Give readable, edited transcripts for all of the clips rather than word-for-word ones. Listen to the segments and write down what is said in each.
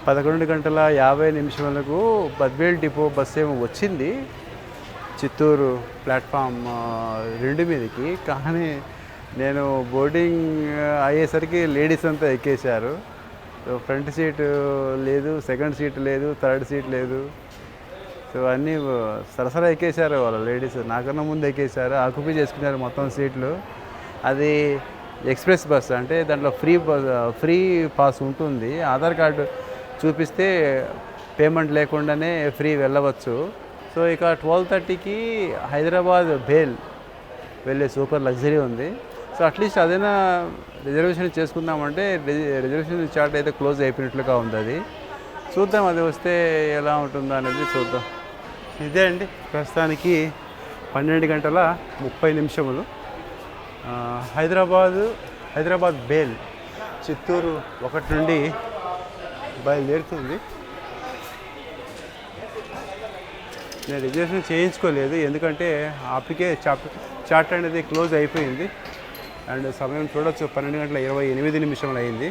11:50 Badvel depot bus ఏమో వచ్చింది Chittoor platform 2 మీదకి. కానీ నేను బోర్డింగ్ అయ్యేసరికి లేడీస్ అంతా ఎక్కేశారు. సో ఫ్రంట్ సీటు లేదు, సెకండ్ సీట్ లేదు, థర్డ్ సీట్ లేదు. సో అన్నీ సరసరా ఎక్కేశారు వాళ్ళు లేడీస్. నాకన్నా ముందు ఎక్కేశారు, ఆక్యుపై చేసుకున్నారు మొత్తం సీట్లు. అది ఎక్స్ప్రెస్ బస్ అంటే దాంట్లో ఫ్రీ పాస్ ఉంటుంది. ఆధార్ కార్డు చూపిస్తే పేమెంట్ లేకుండానే ఫ్రీ వెళ్ళవచ్చు. సో ఇక 12:30కి హైదరాబాద్ భేల్ వెళ్ళే సూపర్ లగ్జరీ ఉంది. సో అట్లీస్ట్ అదైనా రిజర్వేషన్ చేసుకుందామంటే రిజర్వేషన్ చార్ట్ అయితే క్లోజ్ అయిపోయినట్లుగా ఉంది. అది చూద్దాం, అది వస్తే ఎలా ఉంటుందో అనేది చూద్దాం. ఇదే అండి ప్రస్తుతానికి 12:30 హైదరాబాద్ బేల్ చిత్తూరు 1 నుండి బయలుదేరుతుంది. నేను రిజర్వేషన్ చేయించుకోలేదు, ఎందుకంటే అప్పటికే చార్ట్ అనేది క్లోజ్ అయిపోయింది. అండ్ సమయం చూడొచ్చు, 12:28 అయింది.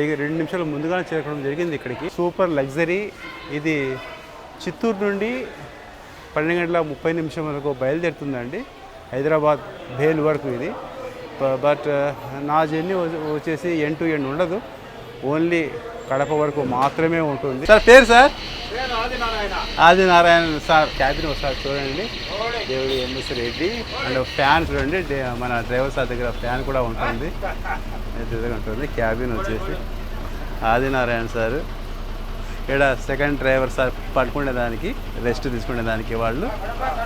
ఇక 2 నిమిషాలు ముందుగానే చేరుకోవడం జరిగింది ఇక్కడికి. సూపర్ లగ్జరీ ఇది చిత్తూరు నుండి 12:30 వరకు బయలుదేరుతుందండి హైదరాబాద్ భేల్ వరకు ఇది. బట్ నా జర్నీ వచ్చేసి ఎండ్ టు ఎండ్ ఉండదు, ఓన్లీ కడప వరకు మాత్రమే ఉంటుంది. సార్ పేరు సార్? ఆదినారాయణ సార్. క్యాబిన్ ఒకసారి చూడండి, దేవుడి ఎంఎస్ రెడ్డి. అండ్ ఫ్యాన్ చూడండి, మన డ్రైవర్ సార్ దగ్గర ఫ్యాన్ కూడా ఉంటుంది, ఉంటుంది. క్యాబిన్ వచ్చేసి ఆదినారాయణ సార్. ఇక్కడ సెకండ్ డ్రైవర్ సార్ పడుకునేదానికి, రెస్ట్ తీసుకునేదానికి వాళ్ళు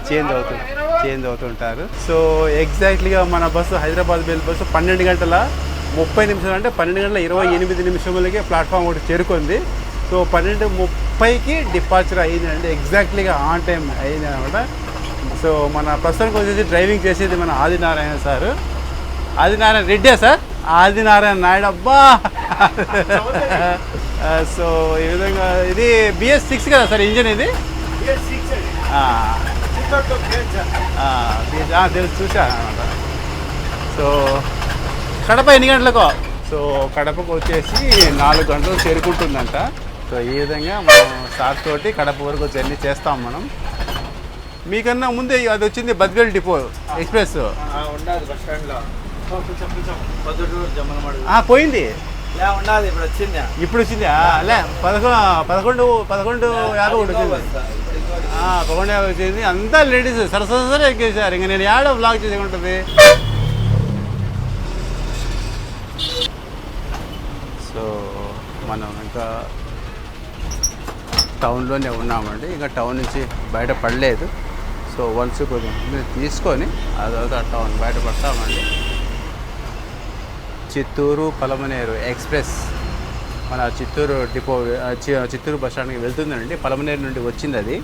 చేంజ్ అవుతుంటారు. సో ఎగ్జాక్ట్లీగా మన బస్సు హైదరాబాద్ బేల్ బస్సు 12:30 అంటే 12:28 ప్లాట్ఫామ్ ఒకటి చేరుకుంది. సో 12:30కి డిపార్చర్ అయ్యిందండి, ఎగ్జాక్ట్లీగా ఆన్ టైం అయింది అనమాట. సో మన ప్రస్తుతానికి వచ్చేసి డ్రైవింగ్ చేసేది మన ఆదినారాయణ సార్. ఆదినారాయణ రెడ్డే సార్? ఆదినారాయణ నాయుడు, అబ్బా. సో ఈ విధంగా ఇది BS6 కదా సార్ ఇంజిన్? ఇది తెలుసు, చూసాను అనమాట. సో కడప ఎన్ని గంటలకు? సో కడపకు వచ్చేసి 4 గంటలు చేరుకుంటుందంట. సో ఈ విధంగా మనం సార్ తోటి కడప వరకు జర్నీ చేస్తాం మనం. మీకన్నా ముందే అది వచ్చింది బద్వేల్ డిపో ఎక్స్ప్రెస్ పోయింది. ఇప్పుడు వచ్చింది 11:50 వచ్చింది. 11:50 వచ్చింది. అంతా లేడీస్ సరసరి ఎక్కేసారు. ఇంకా నేను యాడో బ్లాగ్ చేసి ఉంటుంది. సో మనం ఇంకా టౌన్లోనే ఉన్నామండి, ఇంకా టౌన్ నుంచి బయట పడలేదు. సో వన్స్ కొంచెం తీసుకొని ఆ తర్వాత టౌన్ బయట పడతామండి. చిత్తూరు పలమనేరు ఎక్స్ప్రెస్ మన చిత్తూరు డిపో చిత్తూరు బస్ స్టాండ్కి వెళ్తుందండి. పలమనేరు నుండి వచ్చింది అది.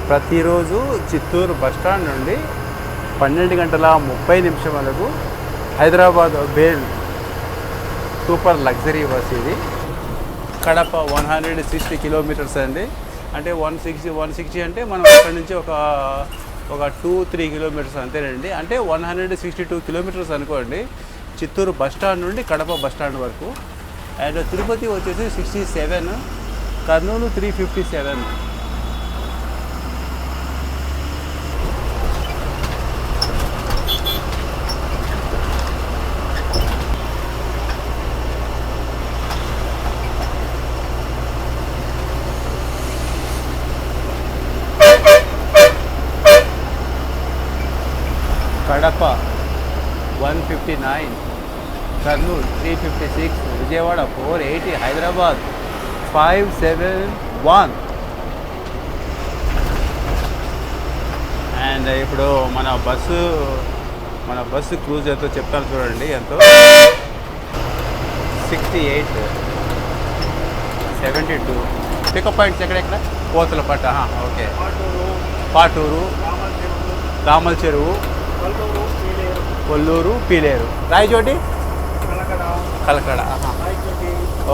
ప్రతిరోజు చిత్తూరు బస్ స్టాండ్ నుండి 12:30 Hyderabad bale super luxury bus ఇది. కడప 160 కిలోమీటర్స్ అండి. అంటే 160 అంటే మనం అక్కడి నుంచి ఒక 2-3 కిలోమీటర్స్ అంతేనండి. అంటే 162 కిలోమీటర్స్ అనుకోండి చిత్తూరు బస్ స్టాండ్ నుండి కడప బస్ స్టాండ్ వరకు. అండ్ తిరుపతి వచ్చేసి 67, కర్నూలు 357. కడప 159, కర్నూలు 356, విజయవాడ 480, హైదరాబాద్ 571. అండ్ ఇప్పుడు మన బస్సు క్రూజ్ ఎంతో చెప్తాను చూడండి. ఎంతో 68, 72. పికప్ పాయింట్స్ ఎక్కడెక్కడ? కోతలపట్ట, ఓకే, పాటూరు, రామల చెరువు, కొల్లూరు, పీలేరు, రాయచోటి, కలకడ.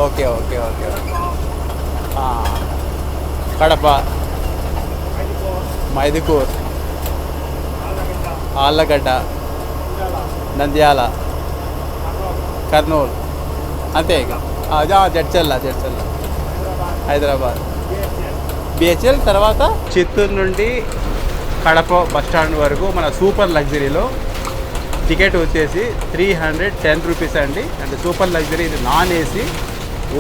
ఓకే, కడప, మైదుకూర్, ఆళ్ళగడ్డ, నంద్యాల, కర్నూలు, అంతే. ఇక జడ్చల్ల హైదరాబాద్ బిహెచ్ఎల్ తర్వాత చిత్తూరు నుండి కడప బస్ స్టాండ్ వరకు మన సూపర్ లగ్జరీలో టికెట్ వచ్చేసి 310 రూపీస్ అండి. అంటే సూపర్ లగ్జరీ ఇది నాన్ ఏసీ,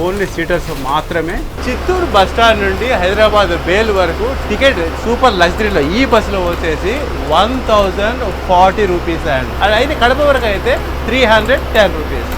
ఓన్లీ సీటర్స్ మాత్రమే. చిత్తూరు బస్ స్టాండ్ నుండి హైదరాబాద్ బేల్ వరకు టికెట్ సూపర్ లగ్జరీలో ఈ బస్సులో వచ్చేసి 1040 రూపీస్ అండి. అది అయితే కడప వరకు అయితే 310 రూపీస్.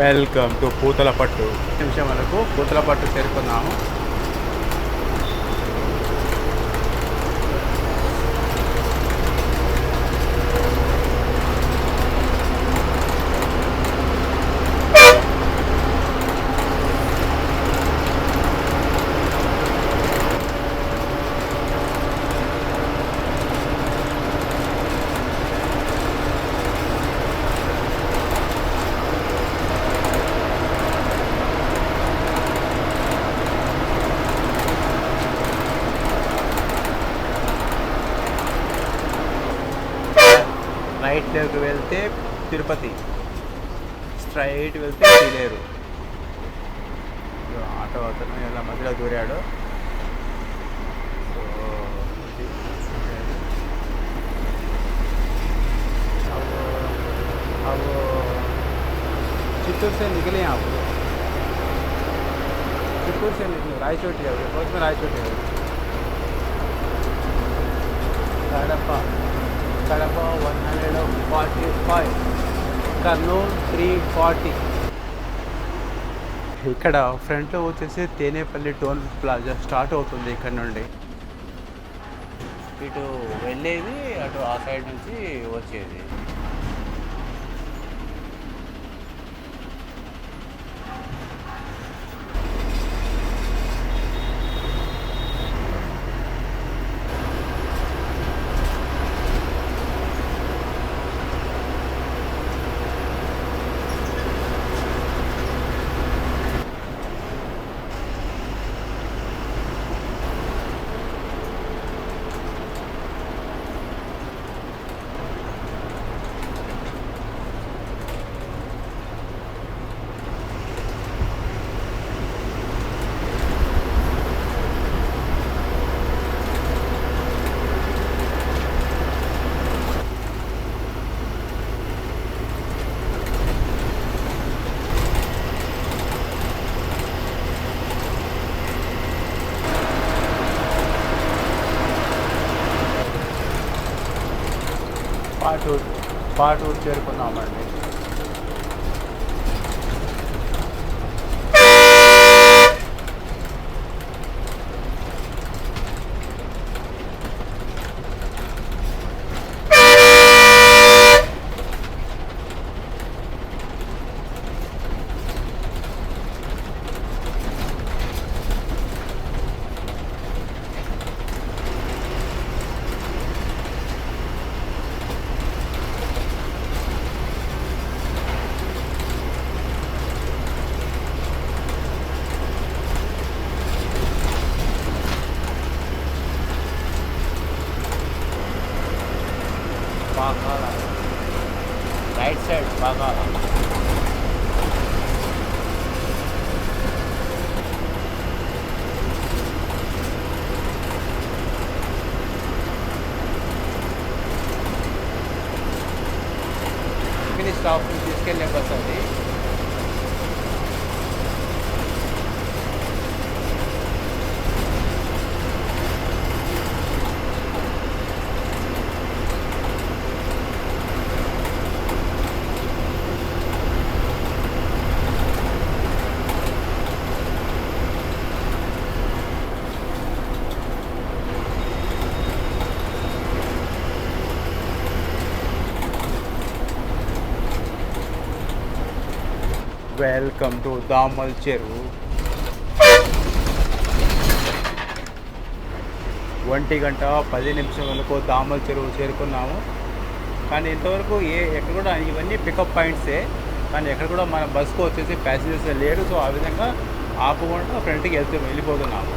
Welcome to Puthalapattu. నిమిషం వరకు పూతలపట్టు చేరుకున్నాము. రైట్లోకి వెళ్తే తిరుపతి, స్ట్రైట్ వెళ్తే పీలేరు. ఆటో అతను ఇలా మధ్యలో దూరాడు. अब चित्तूर से निकले आप, चित्तूर से निकले रायचोटी है, बस में रायचोटी है. కడప 145, కర్నూలు 340. ఇక్కడ ఫ్రంట్లో వచ్చేసి తేనేపల్లి టోల్ ప్లాజా స్టార్ట్ అవుతుంది. ఇక్కడ నుండి ఇటు వెళ్ళేది, అటు ఆ సైడ్ నుంచి వచ్చేది. పాటూరు చేరుకున్నామండి. Pakala right side Pakala. చెరువుకి వెళ్ళే బస్ అది. వెల్కమ్ టు దామల్ చెరువు. 1:10 దామల్ చెరువు చేరుకున్నాము. కానీ ఇంతవరకు ఎక్కడ కూడా ఇవన్నీ పికప్ పాయింట్సే, కానీ ఎక్కడ కూడా మన బస్కు వచ్చేసి ప్యాసింజర్స్ లేరు. సో ఆ విధంగా ఆపకుండా ఫ్రంట్కి వెళ్ళిపోతున్నాము.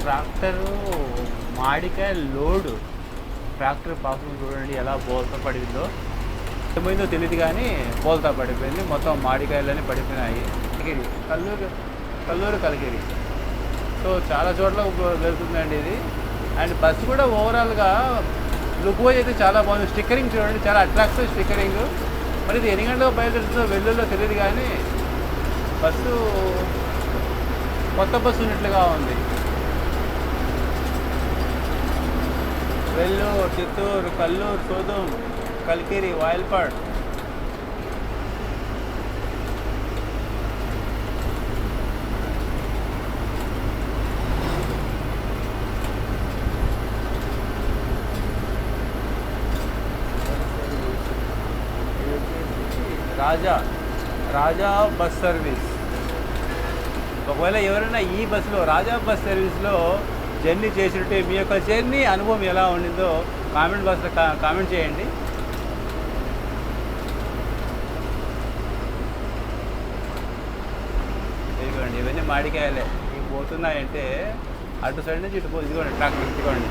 ట్రాక్టరు మామిడికాయ లోడు, ట్రాక్టర్ పాపం చూడండి ఎలా బోల్తా పడిందో. ఏమైందో తెలియదు కానీ బోల్తా పడిపోయింది. మొత్తం మామిడికాయలన్నీ పడిపోయినాయి. కల్లూరు కలిగిరి. సో చాలా చోట్ల వెళ్తుందండి ఇది. అండ్ బస్సు కూడా ఓవరాల్గా లుక్ వైజ్ అయితే చాలా బాగుంది. స్టిక్కరింగ్ చూడండి, చాలా అట్రాక్టివ్ స్టిక్కరింగ్. మరి ఇది ఎన్ని గంటలకు బయలుదేరుతుందో వెల్లుల్లో తెలియదు కానీ బస్సు కొత్త బస్సు ఉన్నట్లుగా ఉంది. వెల్లూరు, చిత్తూరు, కల్లూరు, సోదం, కలికిరి, వాయల్పాడ్. రాజా బస్ సర్వీస్. ఒకవేళ ఎవరైనా ఈ బస్సులో రాజా బస్ సర్వీస్లో జర్నీ చేసినట్టే మీ యొక్క జర్నీ అనుభవం ఎలా ఉండిందో కామెంట్ బాక్స్లో కామెంట్ చేయండి. ఇదిగోండి ఇవన్నీ మామిడికాయలే. ఇవి పోతున్నాయంటే అటు సైడ్ నుంచి ఇటు ఇదిగోండి ట్రాక్టర్, ఇదిగోండి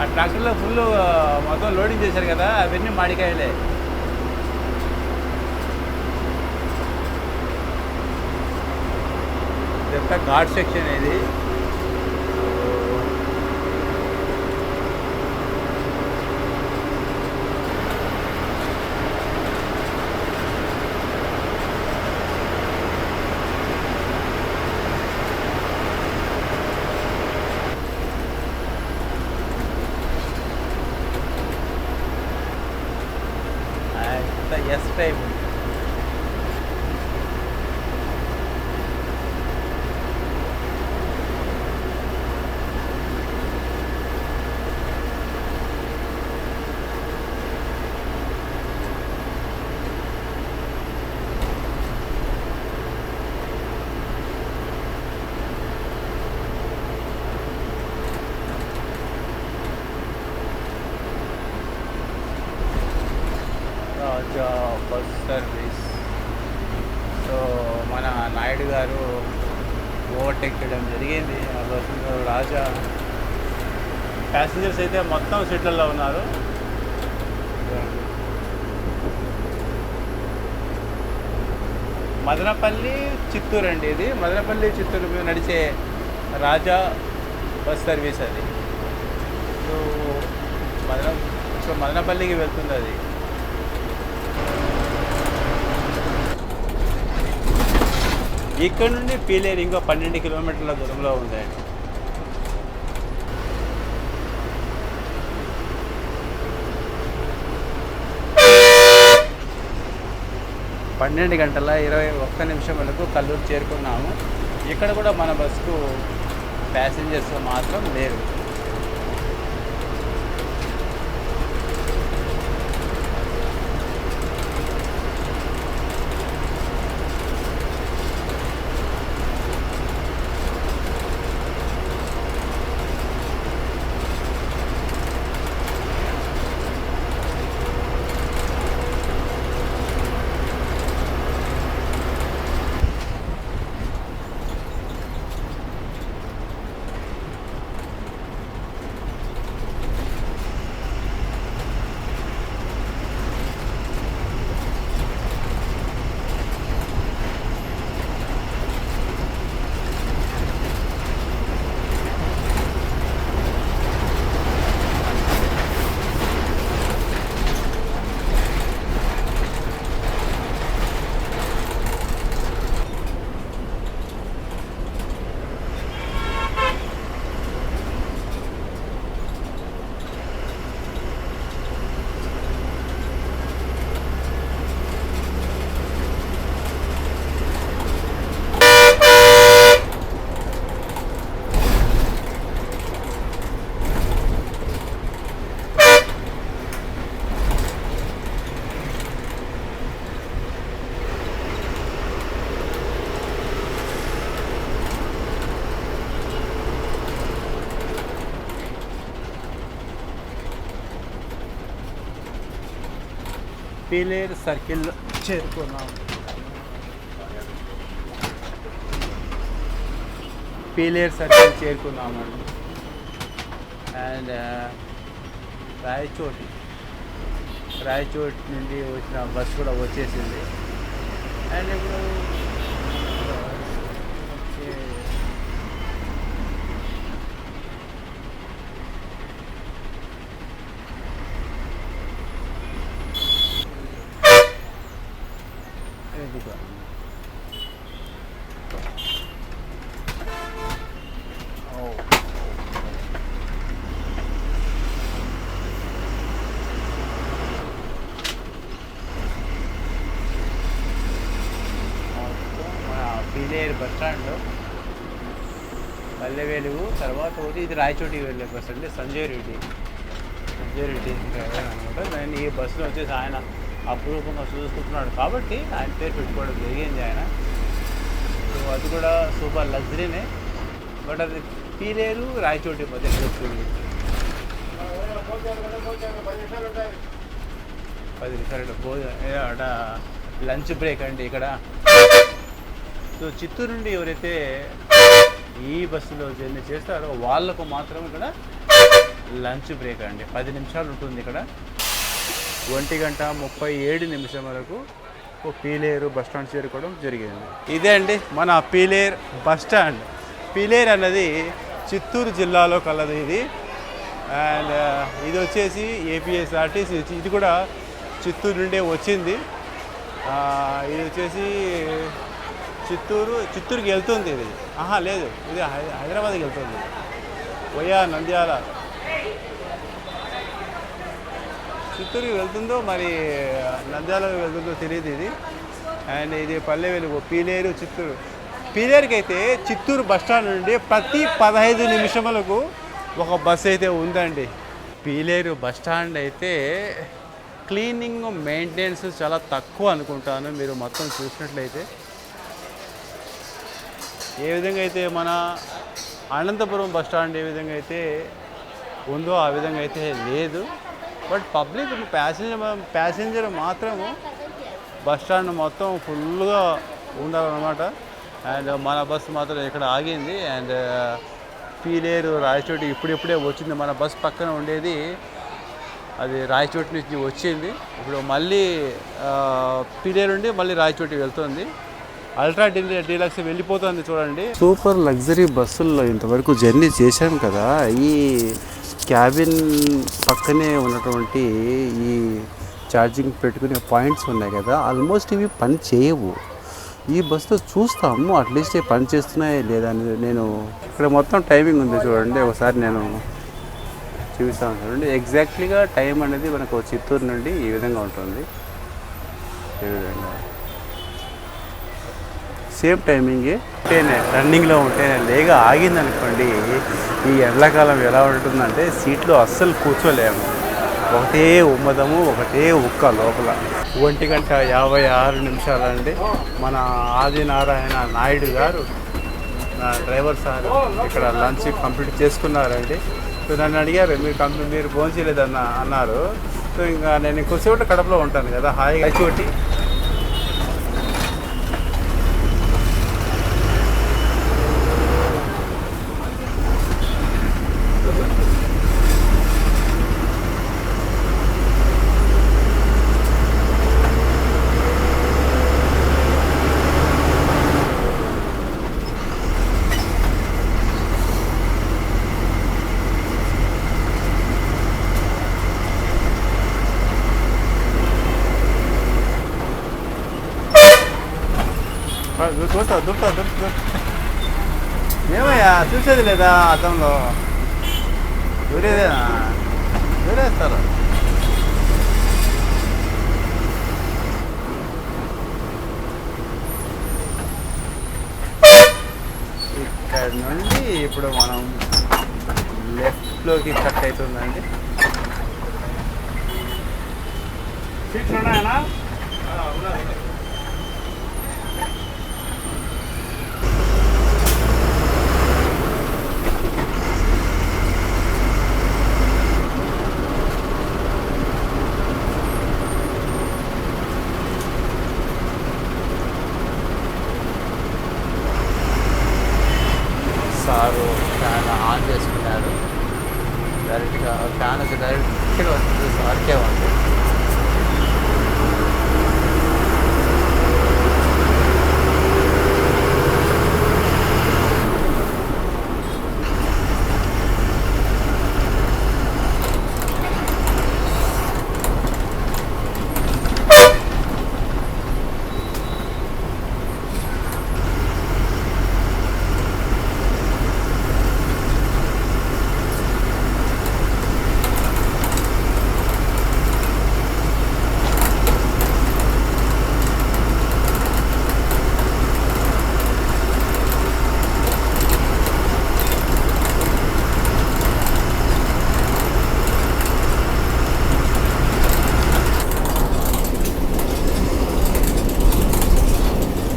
ఆ ట్రాక్టర్లో ఫుల్ మొత్తం లోడింగ్ చేశారు కదా, అవన్నీ మామిడికాయలే. ఇదంతా ఘాట్ సెక్షన్ ఇది. S type. Raja bus service. So మన నాయుడు గారు ఓవర్టేక్ చేయడం జరిగింది ఆ బస్సులో. రాజా ప్యాసింజర్స్ అయితే మొత్తం సీట్లలో ఉన్నారు. మదనపల్లి చిత్తూరు అండి ఇది. మదనపల్లి చిత్తూరు మీద నడిచే రాజా బస్ సర్వీస్ అది. సో మదనపల్లికి వెళ్తుంది అది. ఇక్కడ నుండి పీలేరు ఇంకో 12 కిలోమీటర్ల దూరంలో ఉందండి. 12 గంటల 21 నిమిషములకు కల్లూరు చేరుకున్నాము. ఇక్కడ కూడా మన బస్సుకు ప్యాసింజర్స్ మాత్రం లేరు. పీలేరు సర్కిల్ చేరుకున్నాము. పీలేరు సర్కిల్ చేరుకున్నామండి. అండ్ రాయచోటి నుండి వచ్చిన బస్ కూడా వచ్చేసింది. అండ్ ఇప్పుడు పీలేరు బస్ స్టాండ్ పల్లె వెలుగు తర్వాత ఇది రాయచోటికి వెళ్ళే బస్ అండి. సంజయ్ రెడ్డి డ్రైవర్ అనమాట. నేను ఈ బస్సులో వచ్చేసి ఆయన అపురూపంగా చూసుకుంటున్నాడు కాబట్టి ఆయన పేరు పెట్టుకోవడం జరిగింది ఆయన. సో అది కూడా సూపర్ లగ్జరీనే. బట్ అది పీలేరు రాయచోటి మధ్య వస్తుంది. 10 నిమిషాలు భోజనం లంచ్ బ్రేక్ అండి ఇక్కడ. సో చిత్తూరు నుండి ఎవరైతే ఈ బస్సులో జర్నీ చేస్తారో వాళ్ళకు మాత్రం ఇక్కడ లంచ్ బ్రేక్ అండి. 10 నిమిషాలు ఉంటుంది ఇక్కడ. 1:37 వరకు పీలేరు బస్ స్టాండ్ చేరుకోవడం జరిగింది. ఇదే అండి మన పీలేరు బస్ స్టాండ్. పీలేరు అన్నది చిత్తూరు జిల్లాలో కలదు ఇది. అండ్ ఇది వచ్చేసి ఏపీఎస్ఆర్టీసీ, ఇది కూడా చిత్తూరు నుండే వచ్చింది. ఇది వచ్చేసి చిత్తూరుకి వెళ్తుంది ఇది. లేదు, ఇది హైదరాబాద్కి వెళ్తుంది వయా నంద్యాల. చిత్తూరుకి వెళ్తుందో మరి నంద్యాలకు వెళ్తుందో తెలియదు ఇది. అండ్ ఇది పల్లె వెలుగు పీలేరు చిత్తూరు. పీలేరుకి అయితే చిత్తూరు బస్టాండ్ నుండి ప్రతి 15 నిమిషములకు ఒక బస్సు అయితే ఉందండి. పీలేరు బస్టాండ్ అయితే క్లీనింగ్ మెయింటెనెన్స్ చాలా తక్కువ అనుకుంటాను. మీరు మొత్తం చూసినట్లయితే ఏ విధంగా అయితే మన అనంతపురం బస్టాండ్ ఏ విధంగా అయితే ఉందో ఆ విధంగా అయితే లేదు. బట్ పబ్లిక్ ప్యాసింజర్ మాత్రము బస్టాండ్ మొత్తం ఫుల్గా ఉండాలన్నమాట. అండ్ మన బస్సు మాత్రం ఇక్కడ ఆగింది. అండ్ పీలేరు రాయచోటి ఇప్పుడిప్పుడే వచ్చింది. మన బస్సు పక్కన ఉండేది అది రాయచోటి నుంచి వచ్చింది. ఇప్పుడు మళ్ళీ పీలేరు నుండి మళ్ళీ రాయచోటి వెళ్తుంది. అల్ట్రా డీలక్స్ వెళ్ళిపోతుంది చూడండి. సూపర్ లగ్జరీ బస్సుల్లో ఇంతవరకు జర్నీ చేశాం కదా. ఈ క్యాబిన్ పక్కనే ఉన్నటువంటి ఈ ఛార్జింగ్ పెట్టుకునే పాయింట్స్ ఉన్నాయి కదా, ఆల్మోస్ట్ ఇవి పని చేయవు. ఈ బస్సులో చూస్తాము అట్లీస్ట్ పని చేస్తున్నాయి లేదా అని. నేను ఇక్కడ మొత్తం టైమింగ్ ఉంది చూడండి, ఒకసారి నేను చూపిస్తాను చూడండి. ఎగ్జాక్ట్లీగా టైం అనేది మనకు చిత్తూరు నుండి ఈ విధంగా ఉంటుంది. ఈ విధంగా సేమ్ టైమింగే. ఉంటేనే రన్నింగ్లో ఉంటేనే లేక ఆగిందనుకోండి, ఈ ఎండాకాలం ఎలా ఉంటుందంటే సీట్లో అస్సలు కూర్చోలేము. ఒకటే ఉమ్మదము, ఒకటే ఉక్క లోపల. 1:56 అండి. మన ఆదినారాయణ నాయుడు గారు, నా డ్రైవర్ సార్ ఇక్కడ లంచ్ కంప్లీట్ చేసుకున్నారండి. సో నన్ను అడిగారు, మీరు ఫోన్ చేయలేదన్న అన్నారు. సో ఇంకా నేను ఇంకొద్దిసేపు కడపలో ఉంటాను కదా, హాయిగా చోటి దూరుతా. ఏమయ్యా చూసేది లేదా అద్దంలో? దూరేదేనా? దూరేస్తారు. ఇక్కడ నుండి ఇప్పుడు మనం లెఫ్ట్లోకి కట్ అవుతుందండి. సీట్లు ఉన్నాయన్నా? సారు ఫ్యాన్ ఆన్ చేసుకున్నారు. డైరెక్ట్గా వస్తుంది సార్కే ఉంది.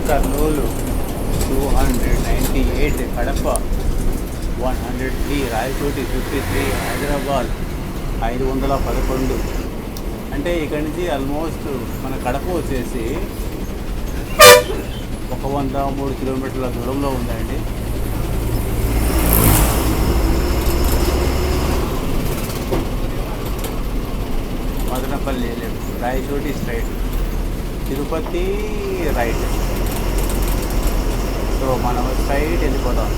కర్నూలు 298, కడప 103, రాయచోటి 53, హైదరాబాద్ 511. అంటే ఇక్కడి నుంచి ఆల్మోస్ట్ మన కడప వచ్చేసి 103 కిలోమీటర్ల దూరంలో ఉందండి. Madanapalle left, Rayachoti straight, Tirupati right. So మనం స్ట్రైట్ వెళ్ళిపోతాం.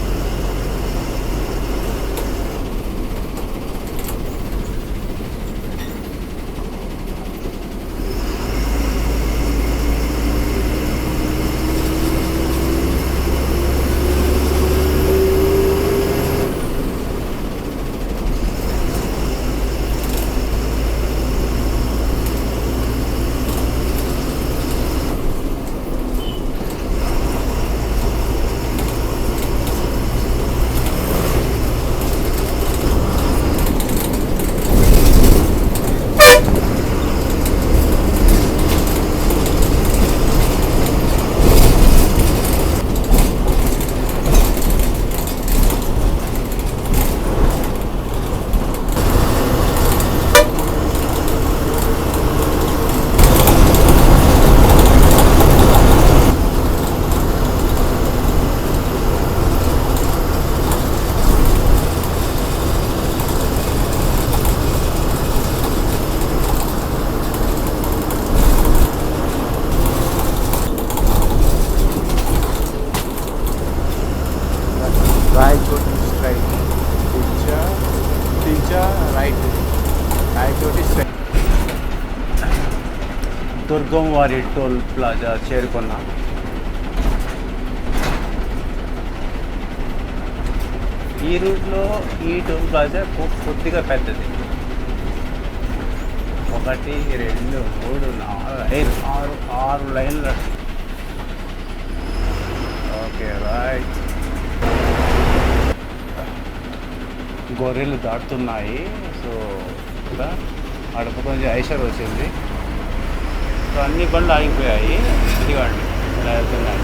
రాయచోటి స్ట్రైట్, తించా రైట్, రాయచోటి స్ట్రైట్. దుర్గం వారి టోల్ ప్లాజా చేరుకున్నాం. ఈ రూట్లో ఈ టోల్ ప్లాజా కొద్దిగా పెద్దది. 1, 2, 3, 4, 5, 6 లైన్లు. Okay right. గొర్రెలు దాటుతున్నాయి. సో ఇక్కడ అడుపు కొంచెం ఐషర్ వచ్చింది. సో అన్ని బండ్లు ఆగిపోయాయి. ఇదిగోండి ఇలా వెళ్తున్నాయి.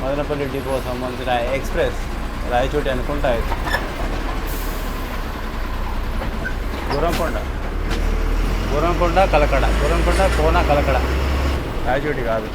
మదనపల్లి డిపో సంబంధించిన ఎక్స్ప్రెస్ రాయచోటి అనుకుంటా ఇది. గుర్రంకొండ కలకడ, గుర్రంకొండ కోన కలకడ, రాయచోటి కాదు.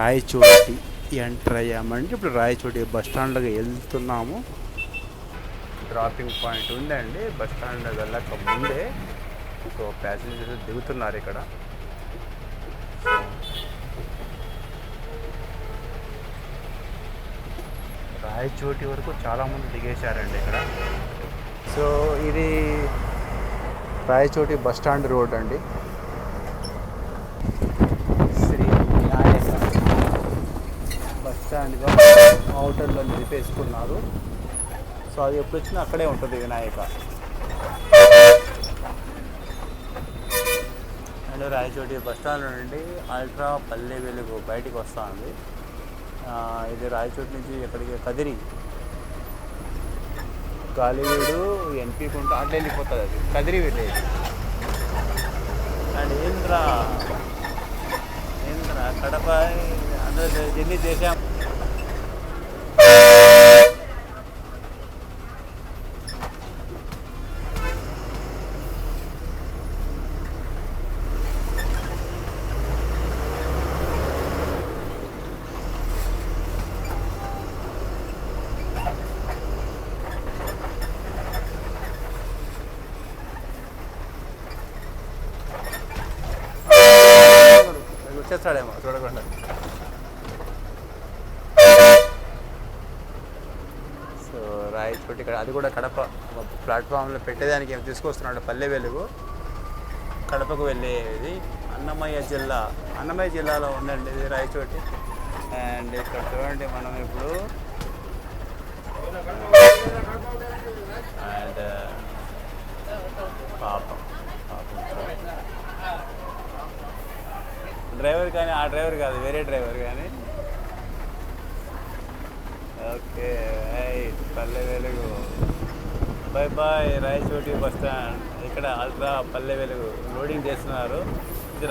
రాయచోటి ఎంటర్ అయ్యామండి. ఇప్పుడు రాయచోటి బస్ స్టాండ్లోకి వెళ్తున్నాము. డ్రాపింగ్ పాయింట్ ఉందండి బస్ స్టాండ్ వెళ్ళక ముందే. సో ప్యాసింజర్స్ దిగుతున్నారు ఇక్కడ. రాయచోటి వరకు చాలామంది దిగేశారండి ఇక్కడ. సో ఇది రాయచోటి బస్ స్టాండ్ రోడ్ అండి. శ్రీ వినాయక బస్ స్టాండ్గా అవుటర్లో నిలిపేసుకున్నారు. సో అది ఎప్పుడు వచ్చినా అక్కడే ఉంటుంది Vinayaka. And Rayachoti bus stand నుండి అల్ట్రా పల్లె వెలుగు బయటికి వస్తుంది. ఇది రాయచోటి నుంచి ఎక్కడికి కదిరి గాలివీడు ఎన్పీకుంటూ అట్లా వెళ్ళిపోతుంది. అది కదిరి వెళ్ళేది. అండ్ ఏంద్ర కడప అందరూ జర్నీ చేసాం. వచ్చేస్తాడేమో చూడకుండా. సో రాయచోటి ఇక్కడ అది కూడా కడప ప్లాట్ఫామ్లో పెట్టేదానికి ఏం తీసుకొస్తున్నాడు పల్లె వెలుగు. కడపకు వెళ్ళేది అన్నమయ్య జిల్లాలో ఉందండి ఇది రాయచోటి. అండ్ ఇక్కడ చూడండి మనం ఇప్పుడు అండ్ పాపం డ్రైవర్ కానీ ఆ డ్రైవర్ కాదు, వేరే డ్రైవర్ కానీ. Okay Palle Velugu bye bye Rayachoti bus stand. ఇక్కడ అల్ట్రా పల్లె వెలుగు లోడింగ్ చేస్తున్నారు. ఇది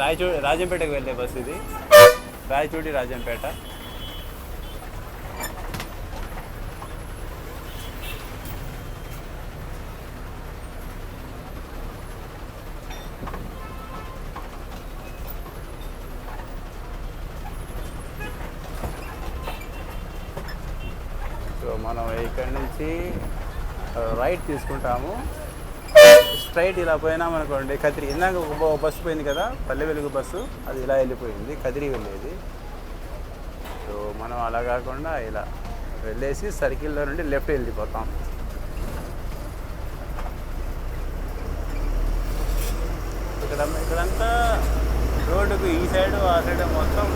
రాజంపేటకు వెళ్ళే బస్సు. ఇది రాయచోటి రాజంపేట. సో మనం ఇక్కడి నుంచి రైట్ తీసుకుంటాము. స్ట్రైట్ ఇలా పోయినామనుకోండి కదిరి. ఇందాక ఒక బస్సు పోయింది కదా పల్లె వెలుగు బస్సు, అది ఇలా వెళ్ళిపోయింది కదిరి వెళ్ళేది. సో మనం అలా కాకుండా ఇలా వెళ్ళేసి సర్కిల్లో నుండి లెఫ్ట్ వెళ్ళిపోతాం. ఇక్కడంతా రోడ్డుకు ఈ సైడ్ ఆ సైడ్ మొత్తం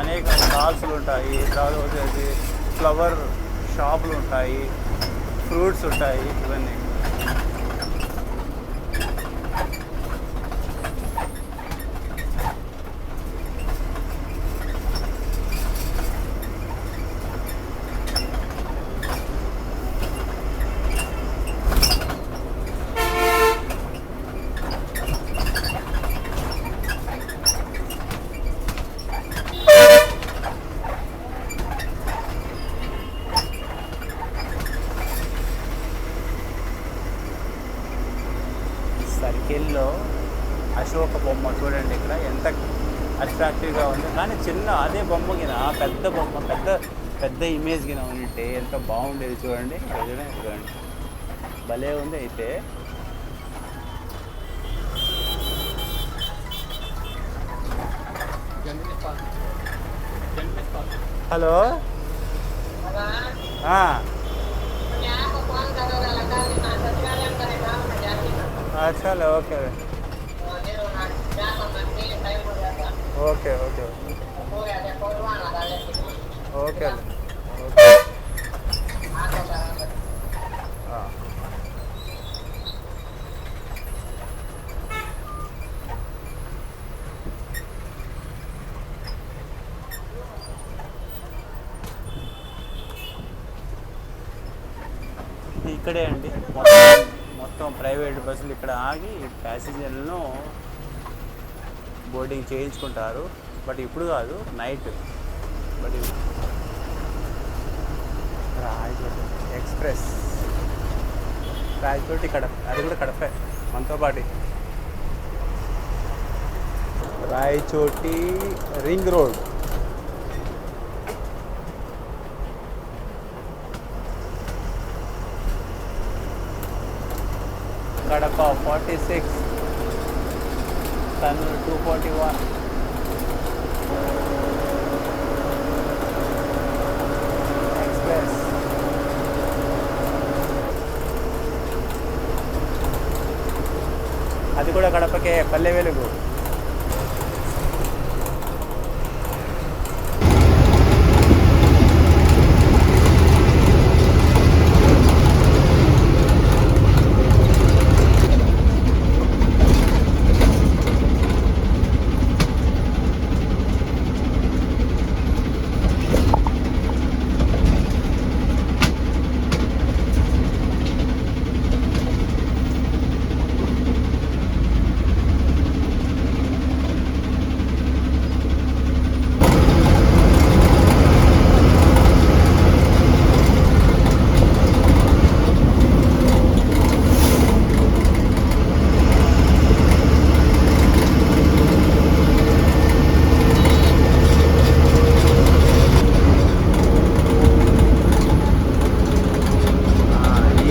అనేక స్టాల్స్లు ఉంటాయి. తర్వాత వచ్చేసి ఫ్లవర్ షాపులు ఉంటాయి, ఫ్రూట్స్ ఉంటాయి, ఇవన్నీ. సర్కిల్లో అశోక బొమ్మ చూడండి ఇక్కడ ఎంత అట్రాక్టివ్గా ఉంది. కానీ చిన్న అదే బొమ్మ గిన పెద్ద బొమ్మ పెద్ద ఇమేజ్ గిన ఉంటే ఎంత బాగుండేది చూడండి. చూడండి భలే ఉంది. అయితే హలో अच्छा ओके ओके ओके ओके ఇక్కడే అండి మొత్తం ప్రైవేట్ బస్సులు ఇక్కడ ఆగి ప్యాసింజర్లను బోర్డింగ్ చేయించుకుంటారు. బట్ ఇప్పుడు కాదు, night. But Rayachoti express Rayachoti Kadapa, అది కూడా కడపే మనతో పాటు. Rayachoti ring road Kadapa 46, Kurnool 241, express. అది కూడా కడపకే, పల్లె వెలుగు.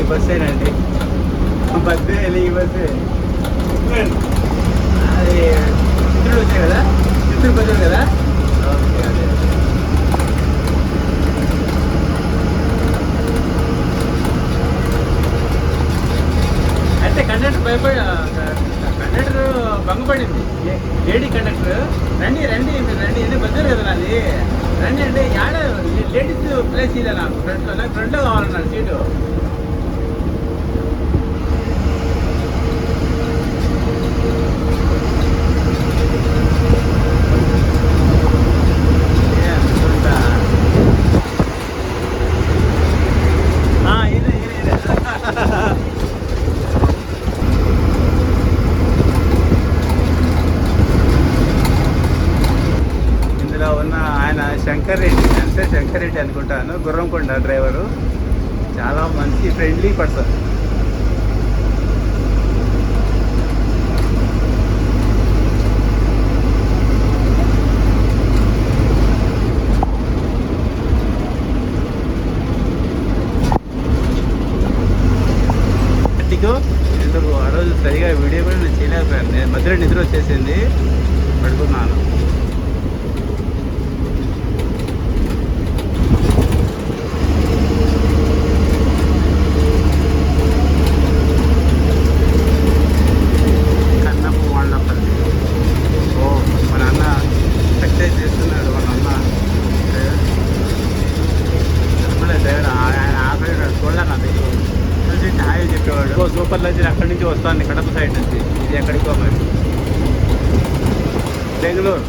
బస్సేనండి, బస్సే ఈ బస్సే. అది చిత్తూరు వచ్చాయి కదా, చిత్తూరు బస్సు కదా. ఓకే, అదే అయితే కండక్టర్ కండక్టర్ భంగపడింది. లేడీ కండక్టర్, రండి రండి రండి, ఇది బస్సు కదా నాది, రండి అంటే యాడ లేడీస్ ప్లేస్ ఇదే నాకు ఫ్రంట్లో కావాలన్నారు సీటు. ఇందులో ఉన్న ఆయన శంకర్ రెడ్డి అనుకుంటాను, గుర్రంకొండ డ్రైవరు. చాలా మంచి ఫ్రెండ్లీ పర్సన్. ఎందుకు ఆ రోజు సరిగా వీడియో కూడా నేను చేయలేకపోయాను. నేను మధ్యలో నిద్ర వచ్చేసింది, పడుకున్నాను. కన్నపు వాళ్ళపల్లి. ఓ, మా నాన్న సక్సెస్ చేస్తున్నాడు. మా నాన్న డ్రైవర్, ఆయన ఆపరేటర్ చూడలే నా దగ్గర చూసి హాయ్ చెప్పేవాడు. సూపర్ లగ్జరీ అక్కడి నుంచి వస్తాను, కడప సైడ్ నుంచి. ఇది ఎక్కడికో మరి బెంగళూరు.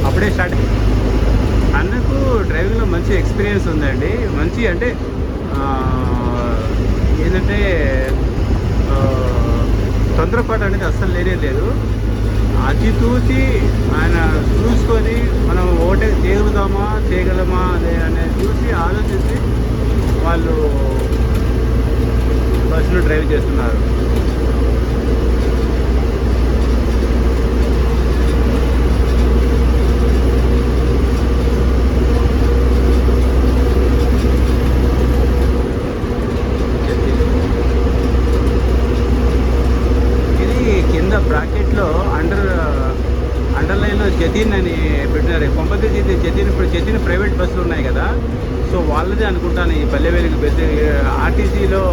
అప్పుడే స్టార్ట్. అన్నకు డ్రైవింగ్లో మంచి ఎక్స్పీరియన్స్ ఉందండి. మంచి అంటే ఏంటంటే తొందరపాటు అనేది అస్సలు లేనే లేదు. అది చూసి ఆయన చూసుకొని మనం ఓటే చేయగలమా అనేది చూసి ఆలోచించి వాళ్ళు బస్సులు డ్రైవ్ చేస్తున్నారు. ఇది కింద బ్రాకెట్లో అండర్లైన్లో జతిన్ అని పెట్టినారు. కొంపతి జతిన్, ఇప్పుడు జతిన్ ప్రైవేట్ బస్సులు ఉన్నాయి కదా, సో వాళ్ళదే అనుకుంటాను ఈ పల్లె వెలుగు బస్సు. ఆర్టీసీలో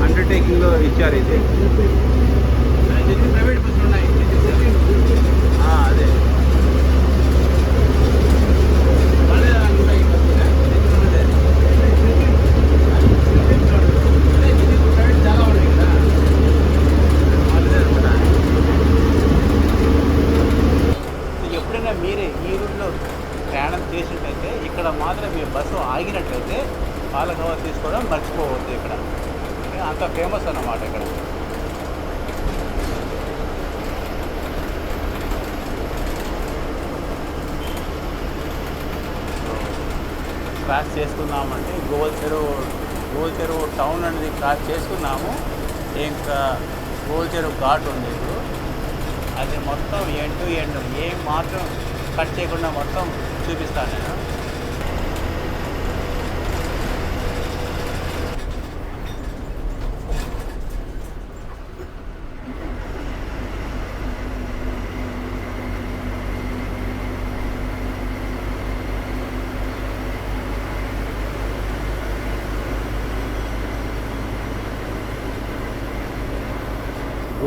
అండర్టేకింగ్లో ఇచ్చారు ఇది. జతిన్ ప్రైవేట్ బస్సులు ఉన్నాయి, అదే మీరే ఈ రూట్లో ప్రయాణం చేసినట్లయితే ఇక్కడ మాత్రం మీ బస్సు ఆగినట్లయితే పాల కవర్ తీసుకోవడం మర్చిపోవద్దు. ఇక్కడ అంత ఫేమస్ అన్నమాట. ఇక్కడ క్రాస్ చేసుకున్నామంటే గోల్ చెరువు టౌన్ అనేది క్రాస్ చేసుకున్నాము. ఇంకా గోల్ చెరువు ఘాట్ ఉంది ఇప్పుడు. అది మొత్తం ఎండ్ టు ఎండ్ ఏం మాత్రం కట్ చేయకుండా మొత్తం చూపిస్తాను నేను.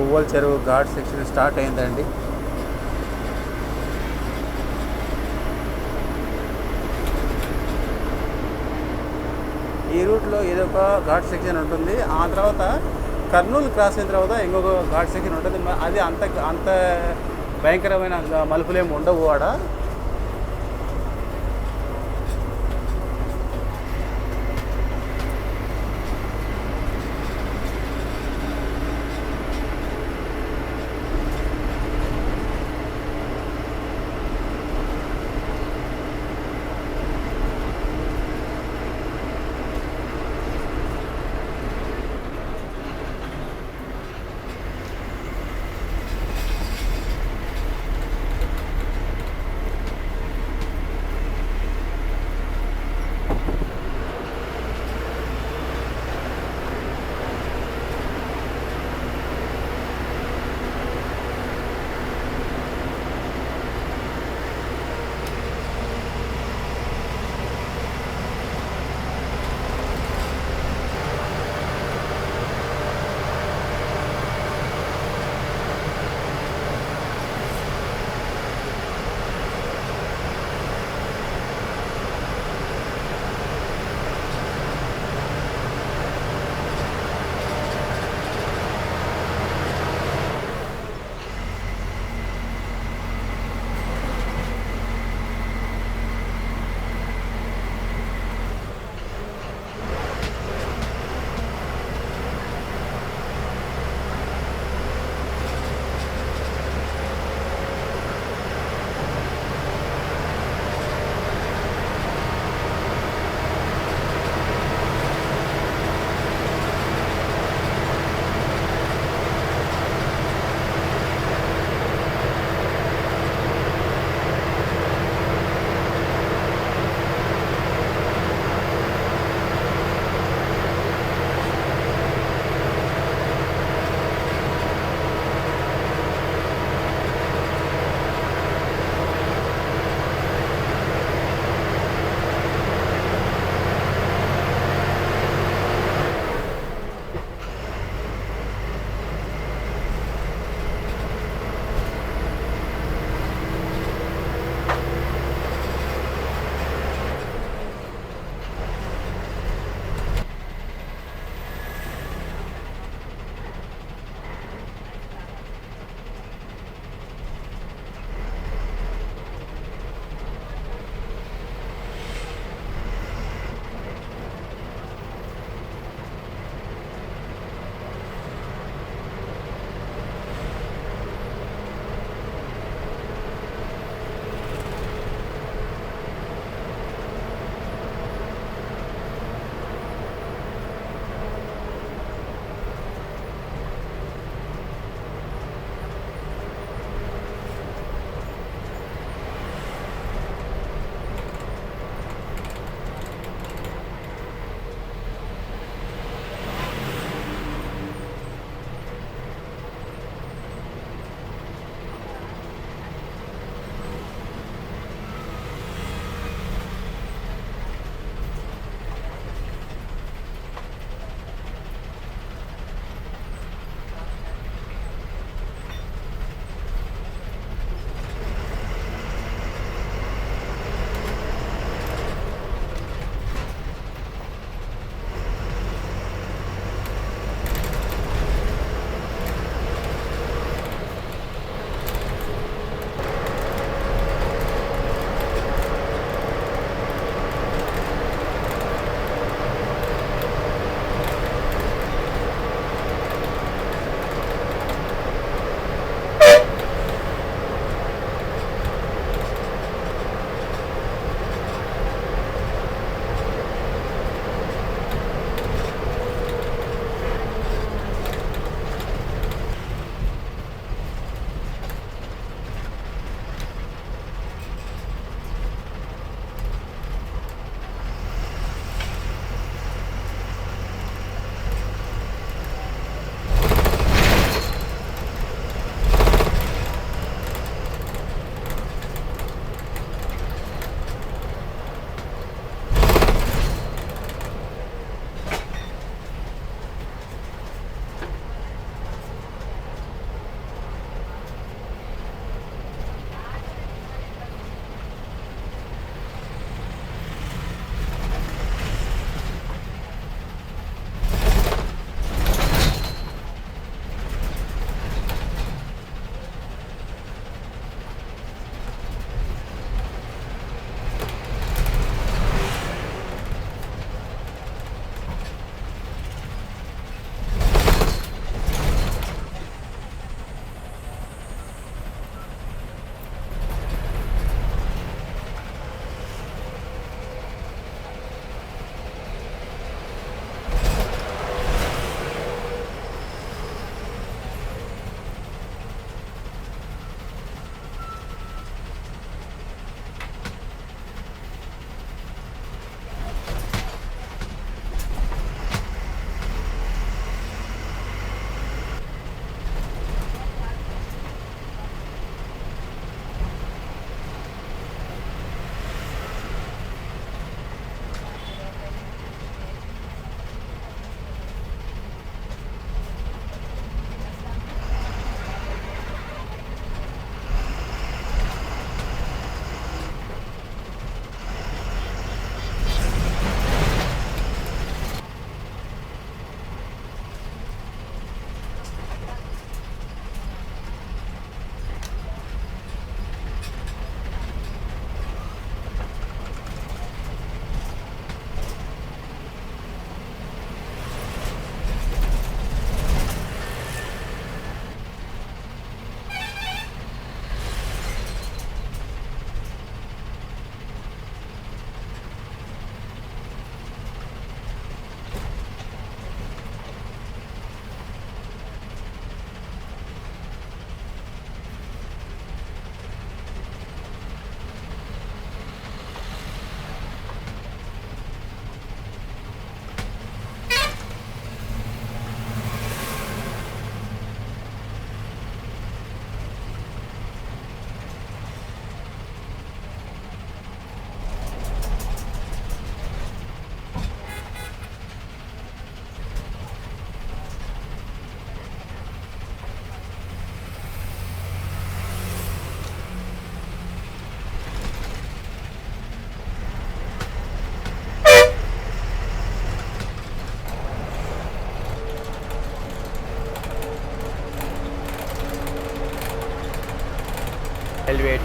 పువ్వల చెరువు ఘాట్ సెక్షన్ స్టార్ట్ అయిందండి. ఈ రూట్లో ఇదొక ఘాట్ సెక్షన్ ఉంటుంది. ఆ తర్వాత కర్నూలు క్రాస్ అయిన తర్వాత ఇంకొక ఘాట్ సెక్షన్ ఉంటుంది. అది అంత భయంకరమైన మలుపులేమి ఉండవు ఆడ.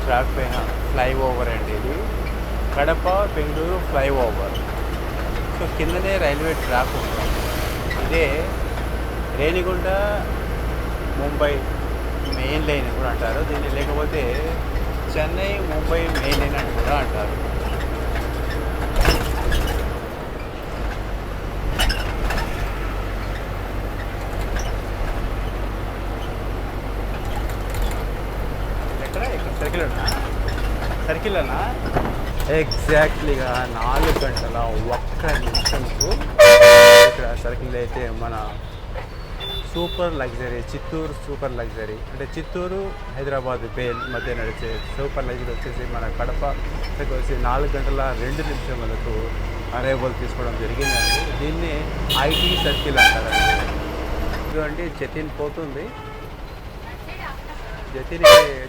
ట్రాక్ పైన ఫ్లైఓవర్ అండి ఇది, కడప బెంగళూరు ఫ్లైఓవర్. సో కిందనే రైల్వే ట్రాక్ ఉంటుంది. ఇదే రేణిగుంట ముంబై మెయిన్ లైన్ అని కూడా అంటారు దీన్ని, లేకపోతే చెన్నై ముంబై మెయిన్ లైన్ అని కూడా అంటారు. ఎక్కడ సర్కిల్ అన్నా ఎగ్జాక్ట్లీగా 4 గంటల 1 నిమిషంకు ఇక్కడ సర్కిల్ అయితే మన super luxury, Chittoor super luxury, అంటే చిత్తూరు హైదరాబాద్ బేల్ మధ్య నడిచే సూపర్ లగ్జరీ వచ్చేసి మన కడప వచ్చి 4 గంటల 2 నిమిషములకు అరైవల్ తీసుకోవడం జరిగిందండి. దీన్ని ఐటీ సర్కిల్ అంటారండి. ఇదిగోండి జతిన్ పోతుంది.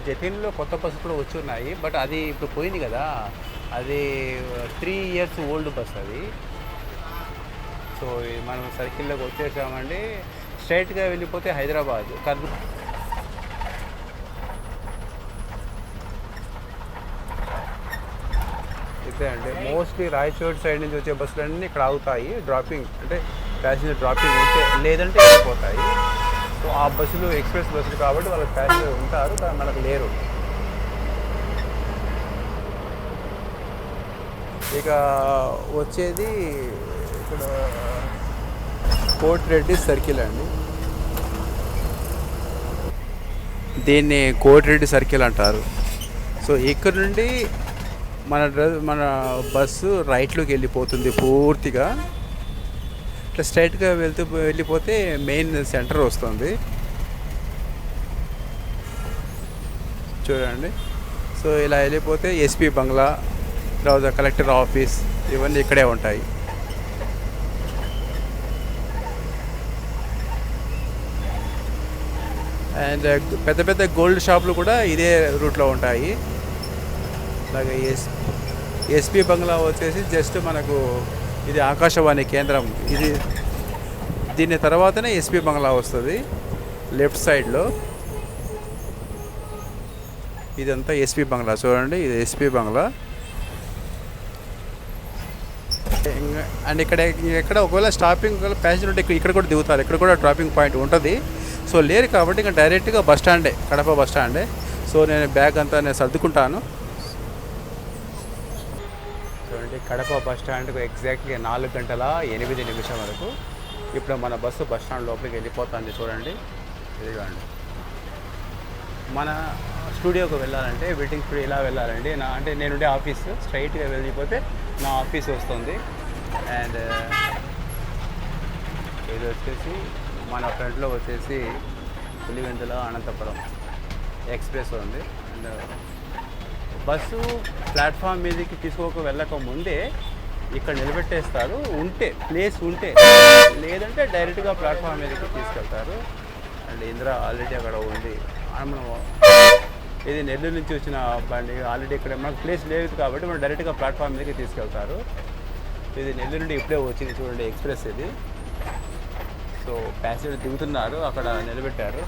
జతిన్లో కొత్త బస్సు కూడా వచ్చి ఉన్నాయి, బట్ అది ఇప్పుడు పోయింది కదా, అది 3 years ఓల్డ్ బస్ అది. సో మనం సర్కిల్లోకి వచ్చేసామండి. స్ట్రైట్గా వెళ్ళిపోతే హైదరాబాద్ ఇదే అండి. మోస్ట్లీ రాయచోటి సైడ్ నుంచి వచ్చే బస్సులన్నీ ఇక్కడ ఆగుతాయి, డ్రాపింగ్ అంటే ప్యాసింజర్ డ్రాపింగ్ ఉంటే, లేదంటే వెళ్ళిపోతాయి. సో ఆ బస్సులు ఎక్స్ప్రెస్ బస్సులు కాబట్టి వాళ్ళకి ప్యాసింజర్ ఉంటారు, కానీ మనకు లేరు. ఇక వచ్చేది ఇక్కడ కోటిరెడ్డి సర్కిల్ అండి. దీన్ని కోటిరెడ్డి సర్కిల్ అంటారు. సో ఇక్కడ నుండి మన బస్సు రైట్లోకి వెళ్ళిపోతుంది పూర్తిగా. ఇట్లా స్ట్రైట్గా వెళ్ళిపోతే మెయిన్ సెంటర్ వస్తుంది చూడండి. సో ఇలా వెళ్ళిపోతే ఎస్పీ బంగ్లా, తర్వాత కలెక్టర్ ఆఫీస్, ఇవన్నీ ఇక్కడే ఉంటాయి. అండ్ పెద్ద పెద్ద గోల్డ్ షాపులు కూడా ఇదే రూట్లో ఉంటాయి. అలాగే ఎస్పీ బంగ్లా వచ్చేసి జస్ట్ మనకు ఇది ఆకాశవాణి కేంద్రం, దీని తర్వాతనే ఎస్పీ బంగ్లా వస్తుంది లెఫ్ట్ సైడ్లో. ఇదంతా ఎస్పీ బంగ్లా చూడండి, ఇది ఎస్పీ బంగ్లా. అండ్ ఇక్కడ ఒకవేళ స్టాపింగ్ ప్యాసింజర్ ఉంటే ఇక్కడ కూడా దిగుతారు, ఇక్కడ కూడా డ్రాపింగ్ పాయింట్ ఉంటుంది. సో లేరు కాబట్టి ఇంకా డైరెక్ట్గా బస్ స్టాండే, కడప బస్ స్టాండే. సో నేను బ్యాగ్ అంతా నేను సర్దుకుంటాను. చూడండి కడప బస్ స్టాండ్కు ఎగ్జాక్ట్గా 4 గంటల 8 నిమిషం వరకు. ఇప్పుడు మన బస్సు బస్ స్టాండ్ లోపలికి వెళ్ళిపోతుంది చూడండి. ఇదిగోండి మన స్టూడియోకి వెళ్ళాలంటే వెయిటింగ్ స్టూడియో ఇలా వెళ్ళాలండి. అంటే నేనుండే ఆఫీస్ స్ట్రైట్గా వెళ్ళిపోతే నా ఆఫీస్ వస్తుంది. అండ్ ఇది వచ్చేసి మన ఫ్రంట్లో వచ్చేసి పులివెందుల అనంతపురం ఎక్స్ప్రెస్ ఉంది. అండ్ బస్సు ప్లాట్ఫామ్ మీదకి వెళ్ళక ముందే ఇక్కడ నిలబెట్టేస్తారు, ఉంటే ప్లేస్ ఉంటే, లేదంటే డైరెక్ట్గా ప్లాట్ఫామ్ మీదకి తీసుకెళ్తారు. అండ్ ఇందిరా ఆల్రెడీ అక్కడ ఉంది. మనం ఇది నెల్లూరు నుంచి వచ్చిన బండి, ఆల్రెడీ ఇక్కడ మనకు ప్లేస్ లేదు కాబట్టి మనం డైరెక్ట్గా ప్లాట్ఫామ్ మీదకి తీసుకెళ్తారు. ఇది నెల్లూరు నుండి ఇప్పుడే వచ్చింది చూడండి ఎక్స్ప్రెస్ ఇది. సో ప్యాసింజర్ దిగుతున్నారు, అక్కడ నిలబెట్టారు.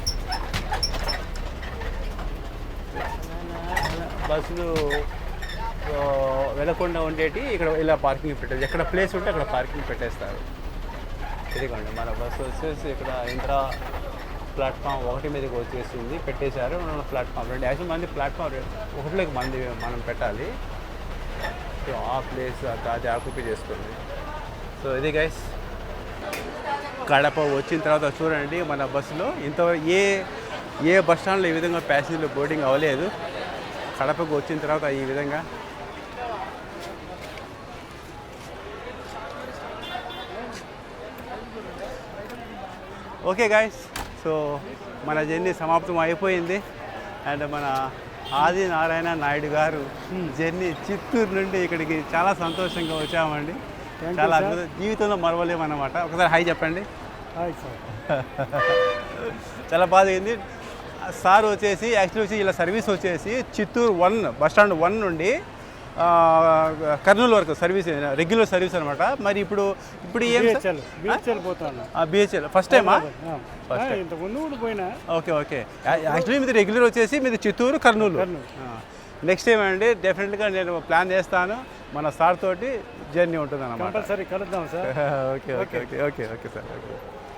బస్సులు వెళ్ళకుండా ఉండేటి ఇక్కడ ఇలా పార్కింగ్ పెట్టారు, ఎక్కడ ప్లేస్ ఉంటే అక్కడ పార్కింగ్ పెట్టేస్తారు. ఇదిగోండి మన బస్సు వచ్చేసి ఇక్కడ ఇందిరా ప్లాట్ఫామ్ 1 మీదకి వచ్చేసింది, పెట్టేశారు. మన ప్లాట్ఫామ్ 2 యాక్చువల్ మంది ప్లాట్ఫామ్ 1లోకి మనం పెట్టాలి. సో ఆ ప్లేస్ అది ఆక్యుపై చేస్తుంది. సో ఇది గైస్ కడప వచ్చిన తర్వాత చూడండి మన బస్సులో ఇంతవరకు ఏ బస్ స్టాండ్లో ఈ విధంగా ప్యాసింజర్లు బోర్డింగ్ అవ్వలేదు. కడపకు వచ్చిన తర్వాత ఈ విధంగా ఓకే గాయస్. సో మన జర్నీ సమాప్తం అయిపోయింది. అండ్ మన ఆది నారాయణ నాయుడు గారు జర్నీ చిత్తూరు నుండి ఇక్కడికి చాలా సంతోషంగా వచ్చామండి. చాలా అద్భుతం, జీవితంలో మరవలేమన్నమాట. ఒకసారి హాయ్ చెప్పండి. Hi sir. చాలా బాధైంది. సార్ వచ్చేసి యాక్చువల్లీ వచ్చి ఇలా సర్వీస్ వచ్చేసి చిత్తూరు 1 బస్ స్టాండ్ 1 నుండి కర్నూలు వరకు సర్వీస్, రెగ్యులర్ సర్వీస్ అనమాట. మరి ఇప్పుడు ఏం బిహెచ్ఎల్ ఫస్ట్ టైమా? First time. Okay okay. Actually మీది రెగ్యులర్ వచ్చేసి మీది చిత్తూరు కర్నూలు. నెక్స్ట్ టైం అండి డెఫినెట్గా నేను ప్లాన్ చేస్తాను. మన సార్ తోటి జర్నీ ఉంటుంది అన్నమాట. కంపల్సరీ కలుద్దాం sir. Okay okay okay okay okay sir okay.